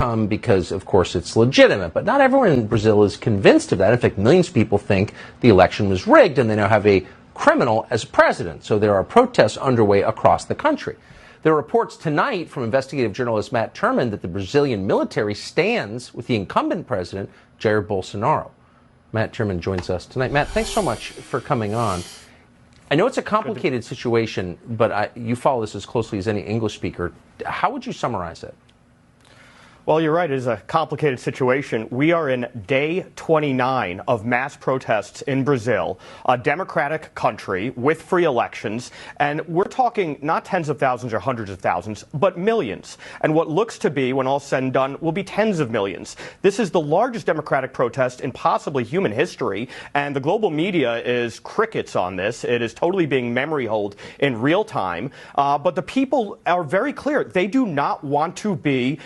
outcome because, of course, it's legitimate. But not everyone in Brazil is convinced of that. In fact, millions of people think the election was rigged, and they now have a criminal as president. So there are protests underway across the country. There are reports tonight from investigative journalist Matt Turman that the Brazilian military stands with the incumbent president, Jair Bolsonaro. Matt Turman joins us tonight. Matt, thanks so much for coming on. I know it's a complicated situation, but you follow this as closely as any English speaker. How would you summarize it? Well, you're right. It is a complicated situation. We are in day 29 of mass protests in Brazil, a democratic country with free elections. And we're talking not tens of thousands or hundreds of thousands, but millions. And what looks to be, when all's said and done, will be tens of millions. This is the largest democratic protest in possibly human history. And the global media is crickets on this. It is totally being memory holed in real time. But the people are very clear. They do not want to be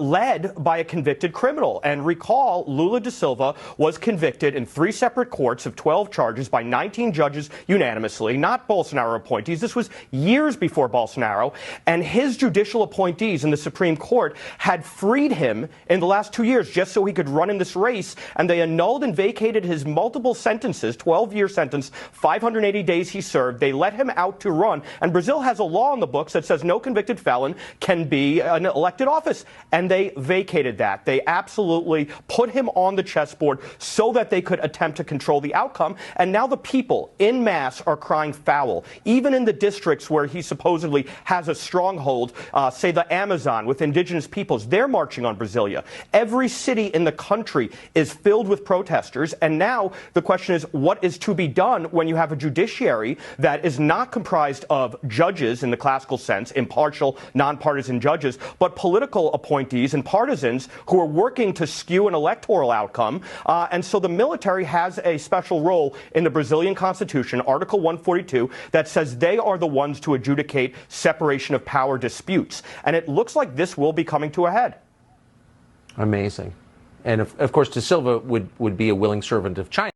led by a convicted criminal. And recall, Lula da Silva was convicted in 3 separate courts of 12 charges by 19 judges unanimously, not Bolsonaro appointees. This was years before Bolsonaro. And his judicial appointees in the Supreme Court had freed him in the last 2 years just so he could run in this race. And they annulled and vacated his multiple sentences, 12-year sentence, 580 days he served. They let him out to run. And Brazil has a law in the books that says no convicted felon can be an elected office. And they vacated that. They absolutely put him on the chessboard so that they could attempt to control the outcome. And now the people en masse are crying foul. Even in the districts where he supposedly has a stronghold, say the Amazon with indigenous peoples, they're marching on Brasilia. Every city in the country is filled with protesters. And now the question is, what is to be done when you have a judiciary that is not comprised of judges in the classical sense, impartial, nonpartisan judges, but political appointees and partisans who are working to skew an electoral outcome. And so the military has a special role in the Brazilian Constitution, Article 142, that says they are the ones to adjudicate separation of power disputes. And it looks like this will be coming to a head. Amazing. And of course, da Silva would be a willing servant of China.